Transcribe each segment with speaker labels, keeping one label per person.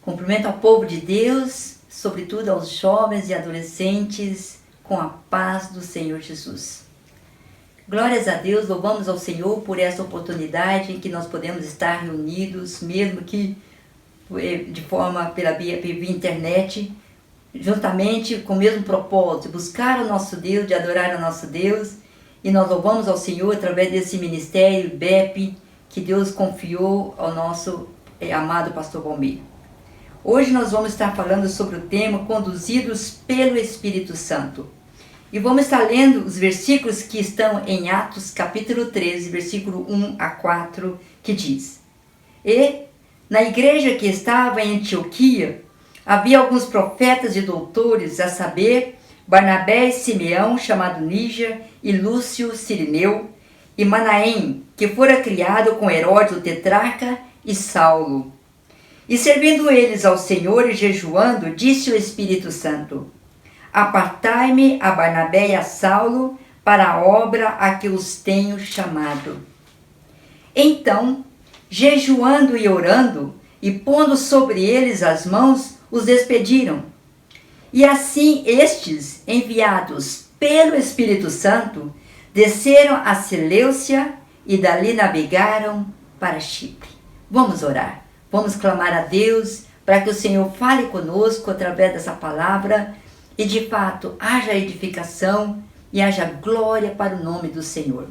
Speaker 1: Cumprimento ao povo de Deus, sobretudo aos jovens e adolescentes, com a paz do Senhor Jesus. Glórias a Deus, louvamos ao Senhor por essa oportunidade em que nós podemos estar reunidos, mesmo que de forma pela via internet, juntamente com o mesmo propósito, buscar o nosso Deus, de adorar o nosso Deus. E nós louvamos ao Senhor através desse ministério BEP que Deus confiou ao nosso amado pastor Valmir. Hoje nós vamos estar falando sobre o tema Conduzidos pelo Espírito Santo. E vamos estar lendo os versículos que estão em Atos capítulo 13, versículo 1 a 4, que diz: E na igreja que estava em Antioquia, havia alguns profetas e doutores, a saber, Barnabé e Simeão, chamado Níger, e Lúcio Cirineu, e Manaém, que fora criado com Herodes o tetrarca, e Saulo. E servindo eles ao Senhor e jejuando, disse o Espírito Santo: Apartai-me a Barnabé e a Saulo para a obra a que os tenho chamado. Então, jejuando e orando, e pondo sobre eles as mãos, os despediram. E assim estes, enviados pelo Espírito Santo, desceram a Seleucia e dali navegaram para Chipre. Vamos orar. Vamos clamar a Deus para que o Senhor fale conosco através dessa palavra e de fato haja edificação e haja glória para o nome do Senhor.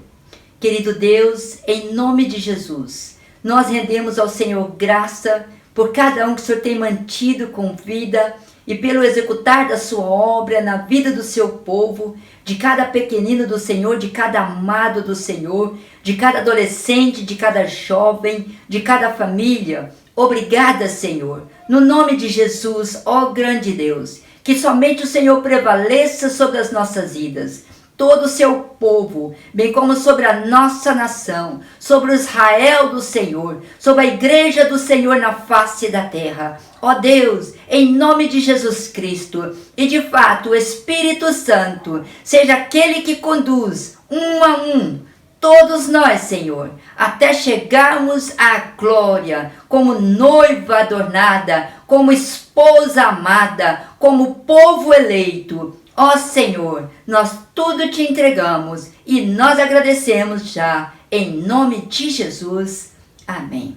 Speaker 1: Querido Deus, em nome de Jesus, nós rendemos ao Senhor graça por cada um que o Senhor tem mantido com vida e pelo executar da sua obra na vida do seu povo, de cada pequenino do Senhor, de cada amado do Senhor, de cada adolescente, de cada jovem, de cada família. Obrigada, Senhor, no nome de Jesus, ó grande Deus, que somente o Senhor prevaleça sobre as nossas vidas, todo o seu povo, bem como sobre a nossa nação, sobre o Israel do Senhor, sobre a igreja do Senhor na face da terra. Ó Deus, em nome de Jesus Cristo, e de fato o Espírito Santo seja aquele que conduz um a um, todos nós, Senhor, até chegarmos à glória, como noiva adornada, como esposa amada, como povo eleito. Ó Senhor, nós tudo te entregamos e nós agradecemos já, em nome de Jesus. Amém.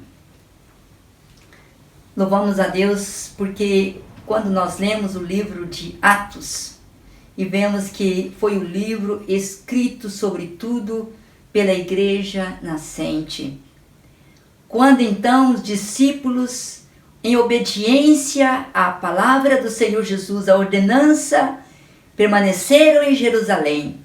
Speaker 1: Louvamos a Deus porque quando nós lemos o livro de Atos e vemos que foi o livro escrito sobretudo pela igreja nascente. Quando então os discípulos, em obediência à palavra do Senhor Jesus, à ordenança, permaneceram em Jerusalém,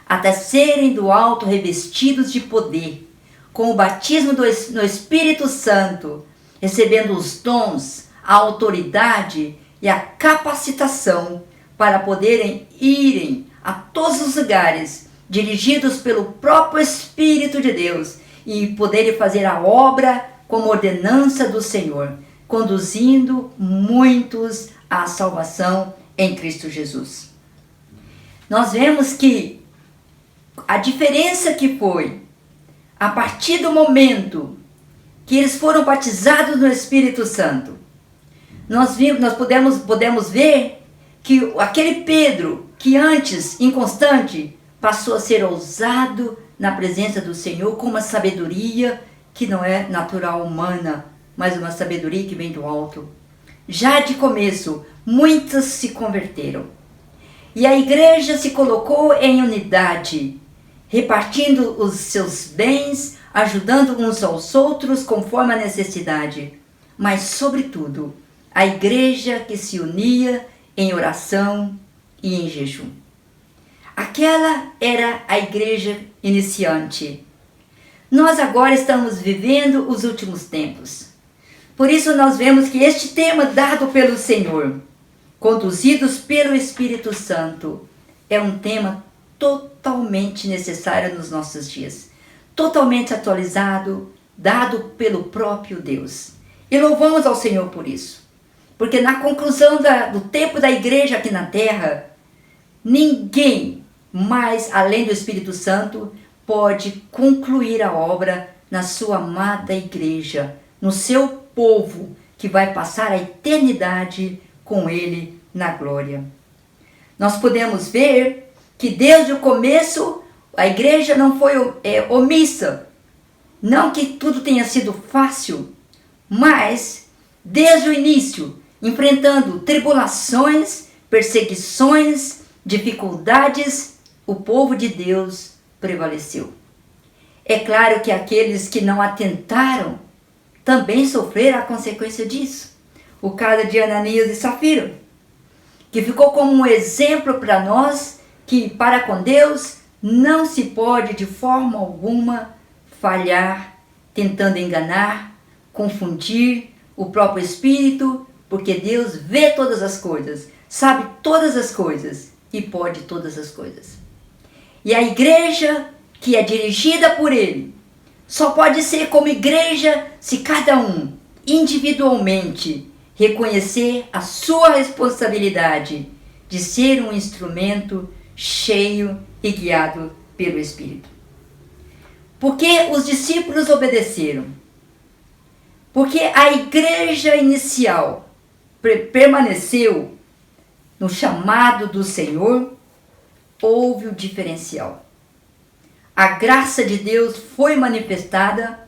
Speaker 1: até serem do alto revestidos de poder, com o batismo no Espírito Santo, recebendo os dons, a autoridade e a capacitação para poderem irem a todos os lugares, dirigidos pelo próprio Espírito de Deus e poderem fazer a obra como ordenança do Senhor, conduzindo muitos à salvação em Cristo Jesus. Nós vemos que a diferença que foi, a partir do momento que eles foram batizados no Espírito Santo, nós podemos ver que aquele Pedro, que antes, inconstante, passou a ser ousado na presença do Senhor com uma sabedoria que não é natural humana, mas uma sabedoria que vem do alto. Já de começo, muitos se converteram. E a igreja se colocou em unidade, repartindo os seus bens, ajudando uns aos outros conforme a necessidade. Mas, sobretudo, a igreja que se unia em oração e em jejum. Aquela era a igreja iniciante. Nós agora estamos vivendo os últimos tempos. Por isso nós vemos que este tema dado pelo Senhor, conduzidos pelo Espírito Santo, é um tema totalmente necessário nos nossos dias. Totalmente atualizado, dado pelo próprio Deus. E louvamos ao Senhor por isso. Porque na conclusão do tempo da igreja aqui na terra, ninguém mais, além do Espírito Santo, pode concluir a obra na sua amada igreja, no seu povo, que vai passar a eternidade com Ele na glória. Nós podemos ver que desde o começo a igreja não foi omissa. Não que tudo tenha sido fácil, mas desde o início, enfrentando tribulações, perseguições, dificuldades, o povo de Deus prevaleceu. É claro que aqueles que não atentaram também sofreram a consequência disso. O caso de Ananias e Safira, que ficou como um exemplo para nós que para com Deus não se pode de forma alguma falhar, tentando enganar, confundir o próprio Espírito, porque Deus vê todas as coisas, sabe todas as coisas e pode todas as coisas. E a igreja que é dirigida por Ele só pode ser como igreja se cada um, individualmente, reconhecer a sua responsabilidade de ser um instrumento cheio e guiado pelo Espírito. Porque os discípulos obedeceram. Porque a igreja inicial permaneceu no chamado do Senhor, houve o diferencial. A graça de Deus foi manifestada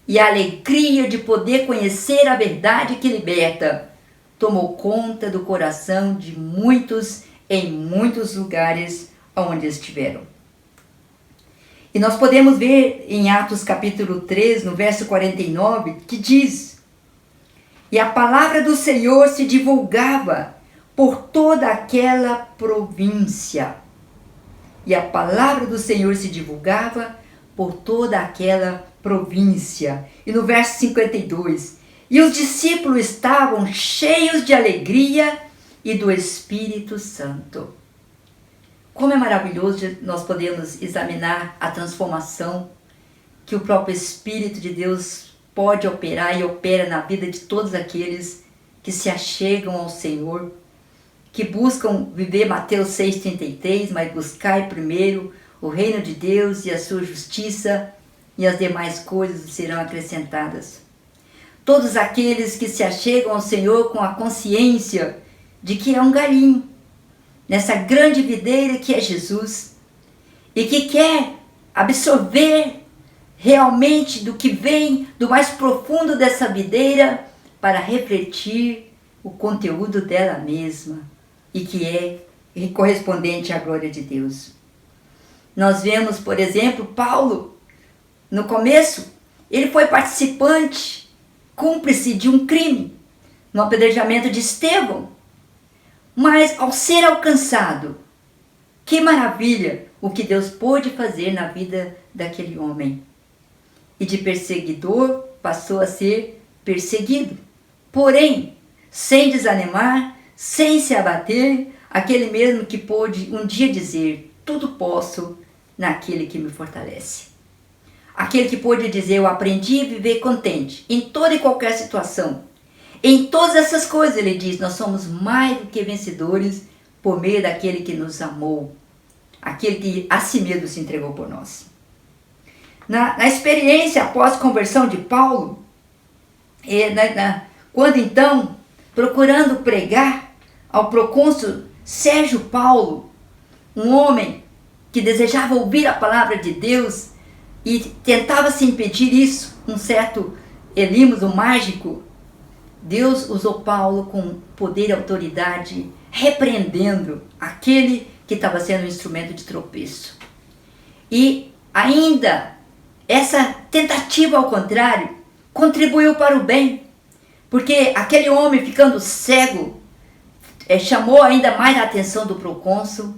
Speaker 1: e a alegria de poder conhecer a verdade que liberta tomou conta do coração de muitos em muitos lugares onde estiveram. E nós podemos ver em Atos capítulo 3, no verso 49, que diz: e a palavra do Senhor se divulgava por toda aquela província. E a palavra do Senhor se divulgava por toda aquela província. E no verso 52, e os discípulos estavam cheios de alegria e do Espírito Santo. Como é maravilhoso nós podemos examinar a transformação que o próprio Espírito de Deus pode operar e opera na vida de todos aqueles que se achegam ao Senhor, que buscam viver Mateus 6,33, mas buscai primeiro o reino de Deus e a sua justiça, e as demais coisas serão acrescentadas. Todos aqueles que se achegam ao Senhor com a consciência de que é um galinho nessa grande videira que é Jesus, e que quer absorver realmente do que vem do mais profundo dessa videira para refletir o conteúdo dela mesma e que é correspondente à glória de Deus. Nós vemos, por exemplo, Paulo, no começo, ele foi participante, cúmplice de um crime, no apedrejamento de Estevão. Mas ao ser alcançado, que maravilha o que Deus pôde fazer na vida daquele homem. E de perseguidor passou a ser perseguido. Porém, sem desanimar, sem se abater, aquele mesmo que pôde um dia dizer: tudo posso naquele que me fortalece. Aquele que pôde dizer: eu aprendi a viver contente em toda e qualquer situação. Em todas essas coisas, ele diz, nós somos mais do que vencedores por meio daquele que nos amou, aquele que a si mesmo se entregou por nós. Na experiência após conversão de Paulo, quando então, procurando pregar ao procônsul Sérgio Paulo, um homem que desejava ouvir a palavra de Deus e tentava se impedir isso, um certo Elimas, o mágico, Deus usou Paulo com poder e autoridade, repreendendo aquele que estava sendo um instrumento de tropeço. E ainda, essa tentativa ao contrário, contribuiu para o bem, porque aquele homem ficando cego, chamou ainda mais a atenção do procônsul,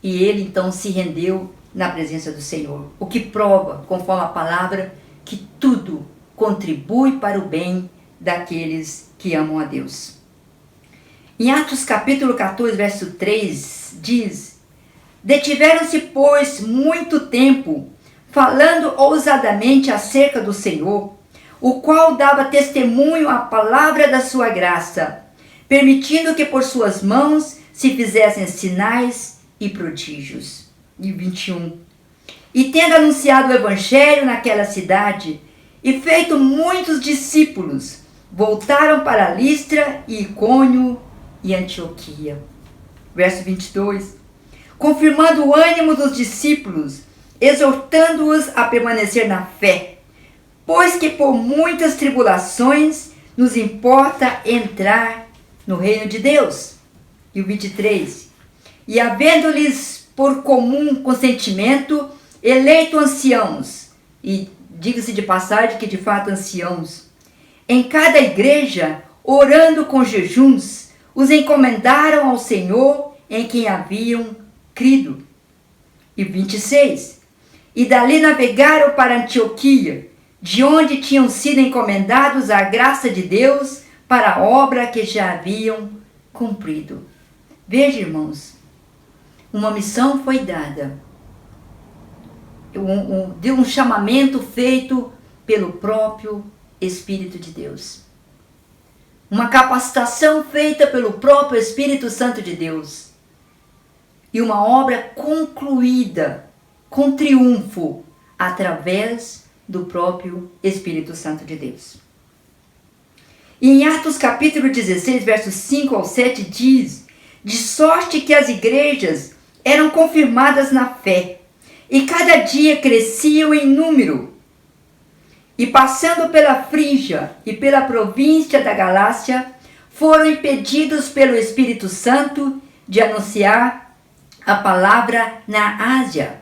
Speaker 1: e ele então se rendeu na presença do Senhor. O que prova, conforme a palavra, que tudo contribui para o bem daqueles que amam a Deus. Em Atos capítulo 14, verso 3, diz: detiveram-se, pois, muito tempo, falando ousadamente acerca do Senhor, o qual dava testemunho à palavra da sua graça, permitindo que por suas mãos se fizessem sinais e prodígios. E 21. E tendo anunciado o evangelho naquela cidade, e feito muitos discípulos, voltaram para Listra e Icônio e Antioquia. Verso 22. Confirmando o ânimo dos discípulos, exortando-os a permanecer na fé, pois que por muitas tribulações nos importa entrar no reino de Deus. E o 23. E havendo-lhes por comum consentimento eleito anciãos, e diga-se de passagem que de fato anciãos, em cada igreja, orando com jejuns, os encomendaram ao Senhor em quem haviam crido. E 26. E dali navegaram para Antioquia, de onde tinham sido encomendados à graça de Deus para a obra que já haviam cumprido. Veja, irmãos, uma missão foi dada, de um chamamento feito pelo próprio Espírito de Deus. Uma capacitação feita pelo próprio Espírito Santo de Deus. E uma obra concluída com triunfo através do próprio Espírito Santo de Deus. E em Atos capítulo 16, versos 5 ao 7 diz: de sorte que as igrejas eram confirmadas na fé, e cada dia cresciam em número. E passando pela Frígia e pela província da Galácia, foram impedidos pelo Espírito Santo de anunciar a palavra na Ásia.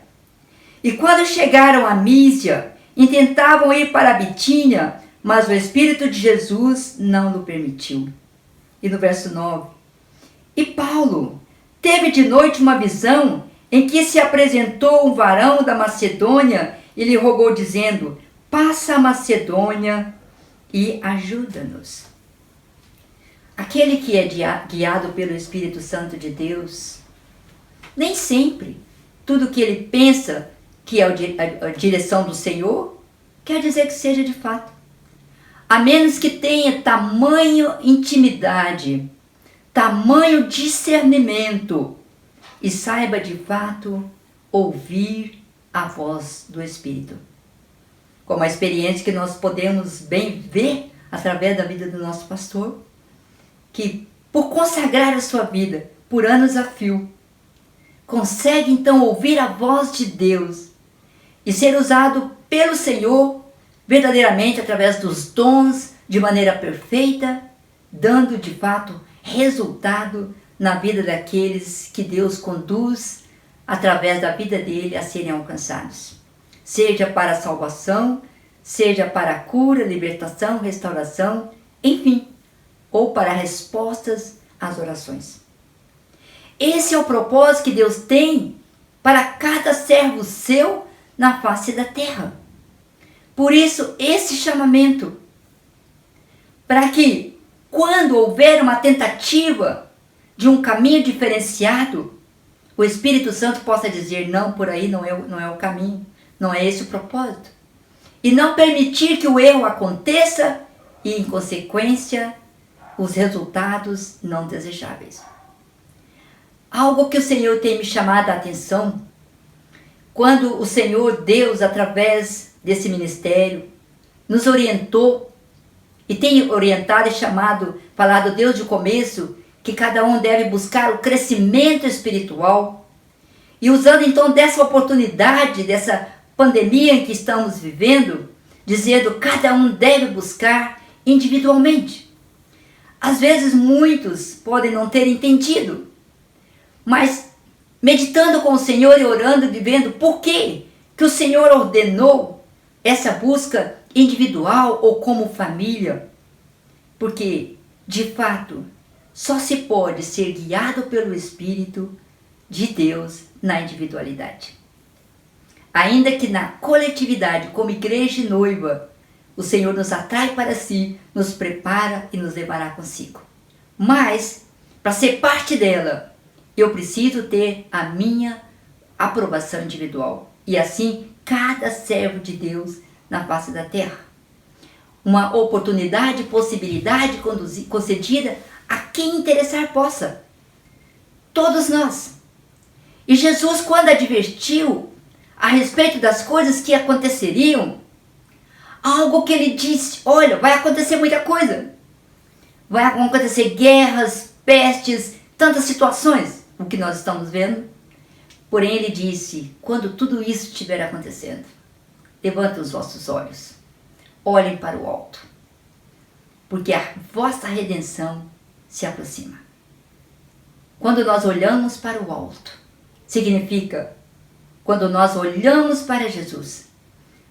Speaker 1: E quando chegaram a Mísia, intentavam ir para a Bitínia, mas o Espírito de Jesus não o permitiu. E no verso 9. E Paulo teve de noite uma visão em que se apresentou um varão da Macedônia e lhe rogou dizendo: passa a Macedônia e ajuda-nos. Aquele que é guiado pelo Espírito Santo de Deus, nem sempre tudo que ele pensa que é a direção do Senhor, quer dizer que seja de fato. A menos que tenha tamanho intimidade, tamanho discernimento e saiba de fato ouvir a voz do Espírito. Como a experiência que nós podemos bem ver através da vida do nosso pastor, que por consagrar a sua vida por anos a fio, consegue então ouvir a voz de Deus e ser usado pelo Senhor verdadeiramente através dos dons de maneira perfeita, dando de fato resultado na vida daqueles que Deus conduz através da vida dele a serem alcançados. Seja para a salvação, seja para a cura, libertação, restauração, enfim, ou para respostas às orações. Esse é o propósito que Deus tem para cada servo seu na face da terra. Por isso, esse chamamento, para que quando houver uma tentativa de um caminho diferenciado, o Espírito Santo possa dizer: não, por aí não é o caminho, não é esse o propósito. E não permitir que o erro aconteça e, em consequência, os resultados não desejáveis. Algo que o Senhor tem me chamado a atenção, quando o Senhor Deus, através desse ministério, nos orientou, e tem orientado e falado desde o começo, que cada um deve buscar o crescimento espiritual, e usando então dessa oportunidade, dessa pandemia em que estamos vivendo, dizendo que cada um deve buscar individualmente. Às vezes muitos podem não ter entendido, mas meditando com o Senhor e orando e vivendo por que o Senhor ordenou essa busca individual ou como família. Porque, de fato, só se pode ser guiado pelo Espírito de Deus na individualidade. Ainda que na coletividade, como igreja e noiva, o Senhor nos atrai para si, nos prepara e nos levará consigo. Mas, para ser parte dela, eu preciso ter a minha aprovação individual. E assim, cada servo de Deus na face da terra. Uma oportunidade, possibilidade concedida a quem interessar possa. Todos nós. E Jesus, quando advertiu a respeito das coisas que aconteceriam, algo que ele disse: olha, vai acontecer muita coisa. vão acontecer guerras, pestes, tantas situações, o que nós estamos vendo. Porém, ele disse, quando tudo isso estiver acontecendo, levantem os vossos olhos, olhem para o alto, porque a vossa redenção se aproxima. Quando nós olhamos para o alto, significa quando nós olhamos para Jesus,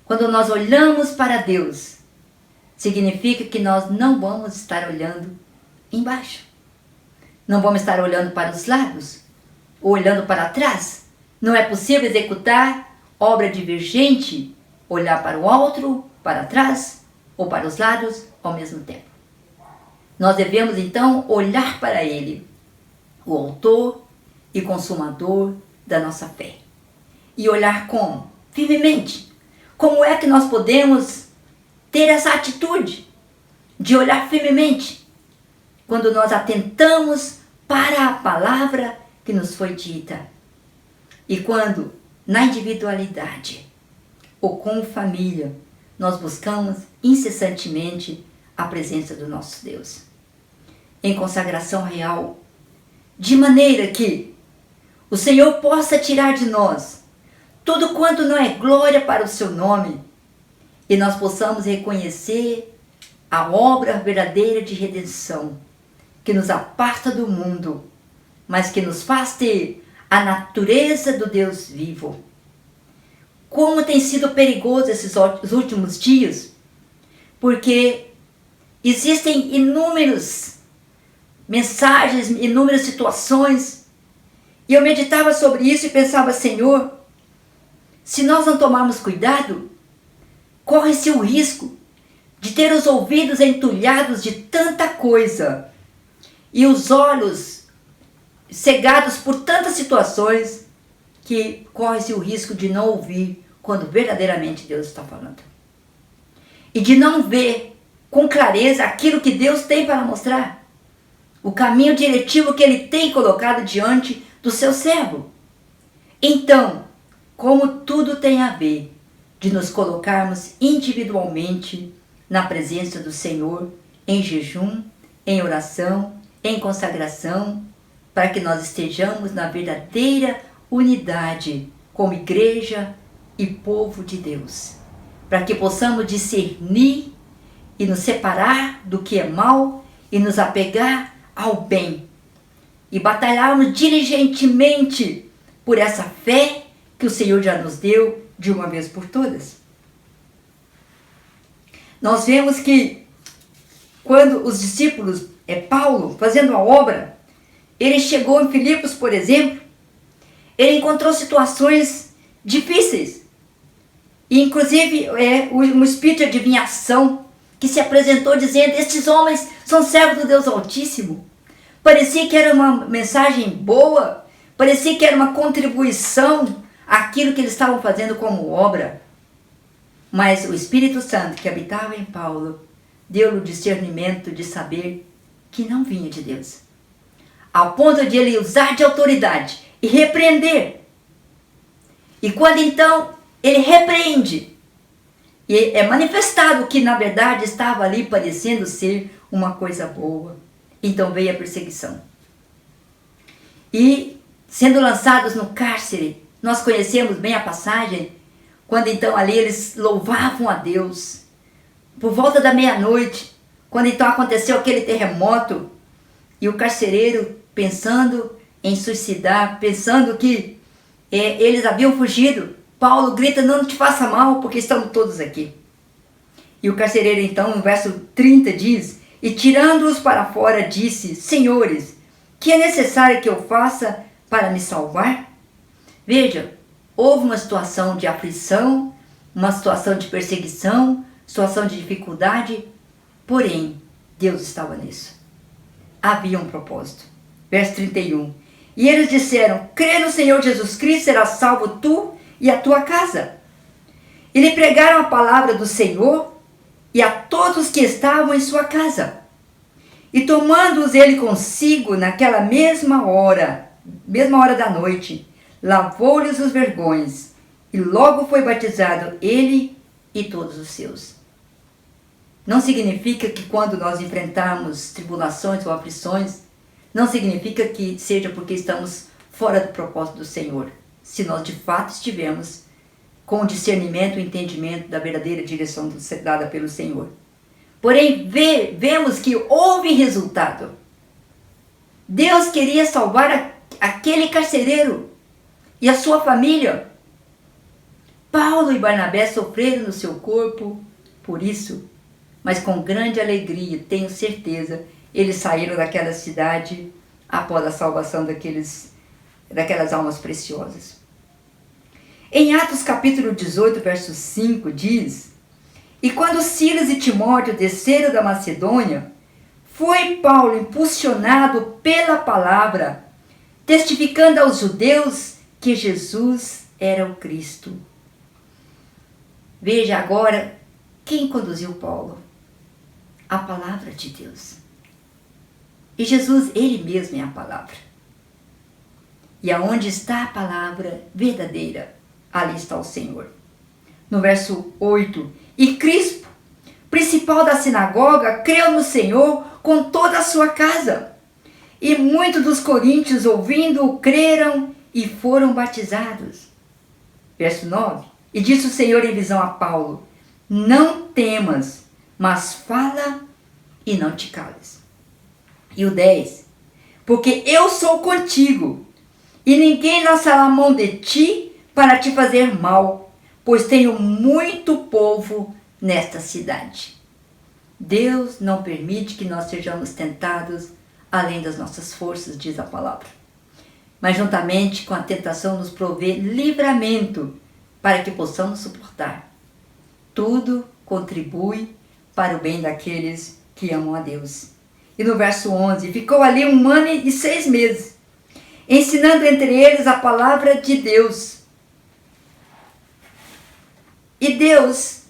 Speaker 1: quando nós olhamos para Deus, significa que nós não vamos estar olhando embaixo, não vamos estar olhando para os lados, ou olhando para trás. Não é possível executar obra divergente, olhar para o alto, para trás ou para os lados ao mesmo tempo. Nós devemos então olhar para Ele, o autor e consumador da nossa fé. E olhar como? Firmemente. Como é que nós podemos ter essa atitude de olhar firmemente? Quando nós atentamos para a palavra que nos foi dita. E quando, na individualidade ou com família, nós buscamos incessantemente a presença do nosso Deus. Em consagração real, de maneira que o Senhor possa tirar de nós tudo quanto não é glória para o seu nome e nós possamos reconhecer a obra verdadeira de redenção que nos aparta do mundo, mas que nos faz ter a natureza do Deus vivo. Como tem sido perigoso esses últimos dias, porque existem inúmeras mensagens, inúmeras situações, e eu meditava sobre isso e pensava, Senhor, se nós não tomarmos cuidado, corre-se o risco de ter os ouvidos entulhados de tanta coisa e os olhos cegados por tantas situações que corre-se o risco de não ouvir quando verdadeiramente Deus está falando. E de não ver com clareza aquilo que Deus tem para mostrar. O caminho diretivo que Ele tem colocado diante do seu servo. Então, como tudo tem a ver de nos colocarmos individualmente na presença do Senhor, em jejum, em oração, em consagração, para que nós estejamos na verdadeira unidade como igreja e povo de Deus, para que possamos discernir e nos separar do que é mal e nos apegar ao bem e batalharmos diligentemente por essa fé que o Senhor já nos deu de uma vez por todas. Nós vemos que quando os discípulos, Paulo, fazendo a obra, ele chegou em Filipos, por exemplo, ele encontrou situações difíceis. E inclusive um espírito de adivinhação que se apresentou dizendo, estes homens são servos do Deus Altíssimo. Parecia que era uma mensagem boa, parecia que era uma contribuição àquilo que eles estavam fazendo como obra. Mas o Espírito Santo que habitava em Paulo deu-lhe o discernimento de saber que não vinha de Deus. Ao ponto de ele usar de autoridade e repreender. E quando então ele repreende, e é manifestado que na verdade estava ali parecendo ser uma coisa boa. Então veio a perseguição. E sendo lançados no cárcere, nós conhecemos bem a passagem, quando então ali eles louvavam a Deus. Por volta da meia-noite, quando então aconteceu aquele terremoto, e o carcereiro pensando em suicidar, pensando que eles haviam fugido, Paulo grita, não te faça mal, porque estamos todos aqui. E o carcereiro então, no verso 30 diz, e tirando-os para fora disse, senhores, que é necessário que eu faça para me salvar? Veja, houve uma situação de aflição, uma situação de perseguição, situação de dificuldade, porém, Deus estava nisso. Havia um propósito. Verso 31. E eles disseram, crê no Senhor Jesus Cristo, serás salvo tu e a tua casa. E lhe pregaram a palavra do Senhor e a todos que estavam em sua casa. E tomando-os ele consigo naquela mesma hora da noite, lavou-lhes os vergões, e logo foi batizado ele e todos os seus. não significa que quando nós enfrentarmos tribulações ou aflições, não significa que seja porque estamos fora do propósito do Senhor, se nós de fato estivermos com o discernimento e entendimento da verdadeira direção dada pelo Senhor. Porém, vemos que houve resultado. Deus queria salvar aquele carcereiro e a sua família. Paulo e Barnabé sofreram no seu corpo por isso, mas com grande alegria, tenho certeza, eles saíram daquela cidade após a salvação daquelas almas preciosas. Em Atos capítulo 18, verso 5, diz: E quando Silas e Timóteo desceram da Macedônia, foi Paulo impulsionado pela palavra, testificando aos judeus que Jesus era o Cristo. Veja agora quem conduziu Paulo. A palavra de Deus. E Jesus, ele mesmo é a palavra. E aonde está a palavra verdadeira, ali está o Senhor. No verso 8, e Crispo, principal da sinagoga, creu no Senhor com toda a sua casa. E muitos dos coríntios, ouvindo-o, creram e foram batizados. Verso 9, e disse o Senhor em visão a Paulo: Não temas, mas fala e não te cales. E o 10, porque eu sou contigo, e ninguém lançará a mão de ti para te fazer mal, pois tenho muito povo nesta cidade. Deus não permite que nós sejamos tentados além das nossas forças, diz a palavra. Mas juntamente com a tentação nos provê livramento para que possamos suportar. Tudo contribui para o bem daqueles que amam a Deus. E no verso 11, ficou ali 1 ano e 6 meses, ensinando entre eles a palavra de Deus. E Deus,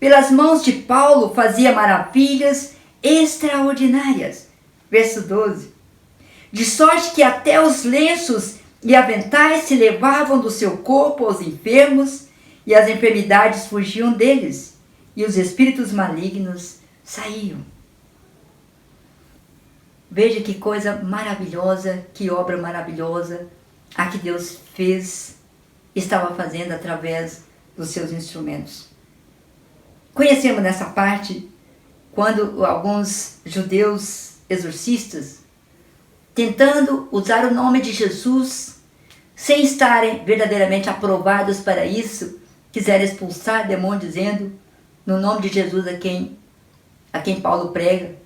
Speaker 1: pelas mãos de Paulo, fazia maravilhas extraordinárias. Verso 12. De sorte que até os lenços e aventais se levavam do seu corpo aos enfermos, e as enfermidades fugiam deles, e os espíritos malignos saíam. Veja que coisa maravilhosa, que obra maravilhosa a que Deus estava fazendo através dos seus instrumentos. Conhecemos nessa parte quando alguns judeus exorcistas, tentando usar o nome de Jesus, sem estarem verdadeiramente aprovados para isso, quiseram expulsar demônio dizendo, no nome de Jesus a quem Paulo prega,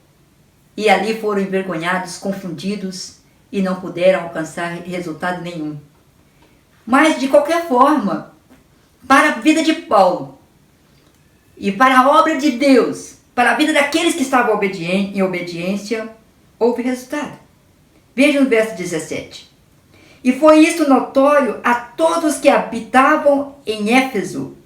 Speaker 1: e ali foram envergonhados, confundidos, e não puderam alcançar resultado nenhum. Mas, de qualquer forma, para a vida de Paulo, e para a obra de Deus, para a vida daqueles que estavam em obediência, houve resultado. Veja no verso 17. E foi isto notório a todos que habitavam em Éfeso,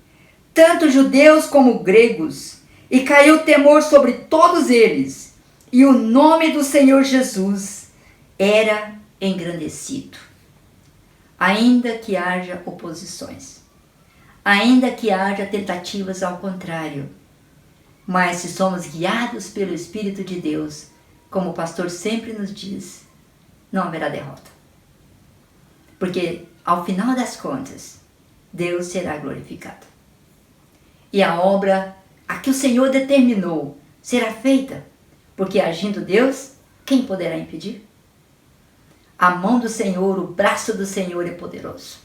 Speaker 1: tanto judeus como gregos, e caiu temor sobre todos eles, e o nome do Senhor Jesus era engrandecido. Ainda que haja oposições, ainda que haja tentativas ao contrário, mas se somos guiados pelo Espírito de Deus, como o pastor sempre nos diz, não haverá derrota. Porque, ao final das contas, Deus será glorificado. E a obra a que o Senhor determinou será feita, porque agindo Deus, quem poderá impedir? A mão do Senhor, o braço do Senhor é poderoso.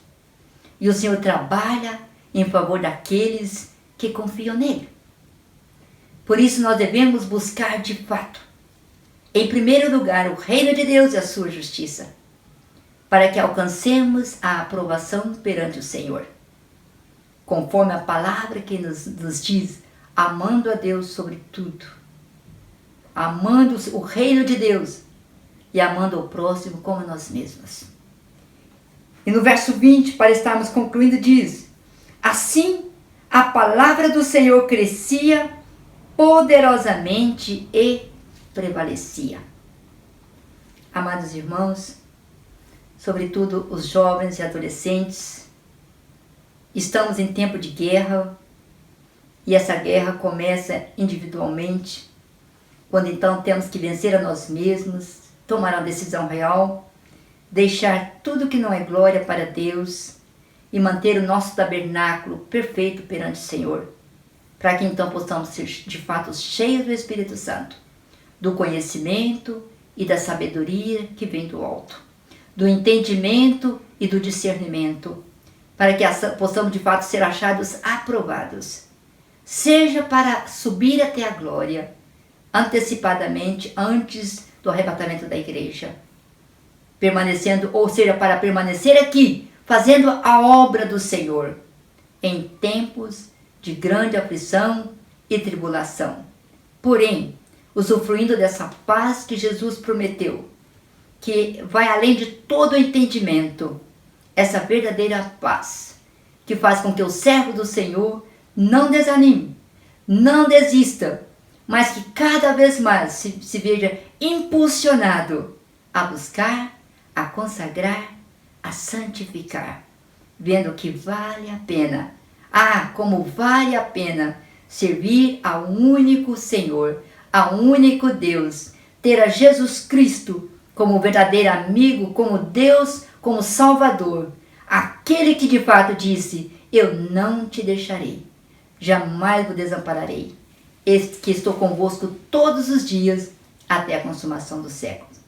Speaker 1: E o Senhor trabalha em favor daqueles que confiam nele. Por isso nós devemos buscar de fato, em primeiro lugar, o reino de Deus e a sua justiça, para que alcancemos a aprovação perante o Senhor. Conforme a palavra que nos diz, amando a Deus sobre tudo, amando o reino de Deus e amando o próximo como nós mesmos. E no verso 20, para estarmos concluindo, diz: assim a palavra do Senhor crescia poderosamente e prevalecia. Amados irmãos, sobretudo os jovens e adolescentes, estamos em tempo de guerra, E essa guerra começa individualmente, quando então temos que vencer a nós mesmos, tomar uma decisão real, deixar tudo que não é glória para Deus e manter o nosso tabernáculo perfeito perante o Senhor, para que então possamos ser de fato cheios do Espírito Santo, do conhecimento e da sabedoria que vem do alto, do entendimento e do discernimento, para que possamos de fato ser achados aprovados, seja para subir até a glória, antecipadamente antes do arrebatamento da igreja, permanecendo, ou seja, para permanecer aqui, fazendo a obra do Senhor, em tempos de grande aflição e tribulação. Porém, usufruindo dessa paz que Jesus prometeu, que vai além de todo o entendimento, essa verdadeira paz, que faz com que o servo do Senhor não desanime, não desista, mas que cada vez mais se veja impulsionado a buscar, a consagrar, a santificar, vendo que vale a pena, como vale a pena servir ao único Senhor, ao único Deus, ter a Jesus Cristo como verdadeiro amigo, como Deus, como Salvador, aquele que de fato disse: eu não te deixarei, jamais vos desampararei, que estou convosco todos os dias até a consumação dos séculos.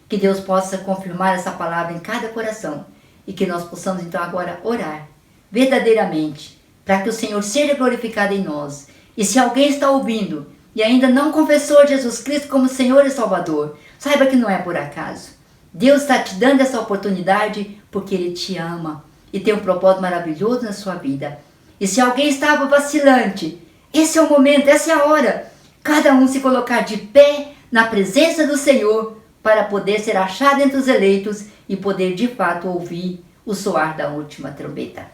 Speaker 1: Que Deus possa confirmar essa palavra em cada coração e que nós possamos então agora orar verdadeiramente para que o Senhor seja glorificado em nós. E se alguém está ouvindo e ainda não confessou Jesus Cristo como Senhor e Salvador, saiba que não é por acaso. Deus está te dando essa oportunidade porque Ele te ama e tem um propósito maravilhoso na sua vida. E se alguém estava vacilante, esse é o momento, essa é a hora. Cada um se colocar de pé na presença do Senhor para poder ser achado entre os eleitos e poder de fato ouvir o soar da última trombeta.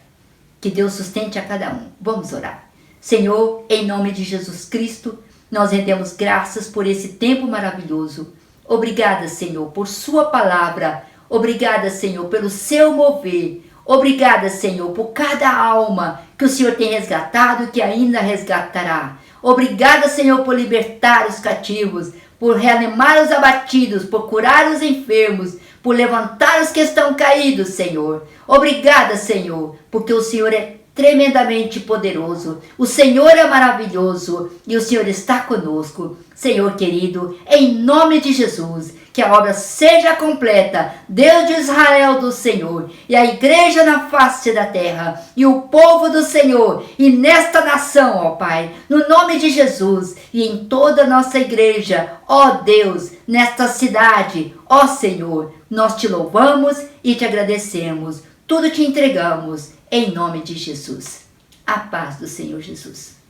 Speaker 1: Que Deus sustente a cada um. Vamos orar. Senhor, em nome de Jesus Cristo, nós rendemos graças por esse tempo maravilhoso. Obrigada, Senhor, por sua palavra. Obrigada, Senhor, pelo seu mover. Obrigada, Senhor, por cada alma que o Senhor tem resgatado e que ainda resgatará. Obrigada, Senhor, por libertar os cativos, por reanimar os abatidos, por curar os enfermos, por levantar os que estão caídos, Senhor. Obrigada, Senhor, porque o Senhor é tremendamente poderoso. O Senhor é maravilhoso e o Senhor está conosco. Senhor querido, em nome de Jesus, que a obra seja completa, Deus de Israel do Senhor, e a igreja na face da terra, e o povo do Senhor, e nesta nação, ó Pai, no nome de Jesus, e em toda a nossa igreja, ó Deus, nesta cidade, ó Senhor, nós te louvamos e te agradecemos, tudo te entregamos, em nome de Jesus. A paz do Senhor Jesus.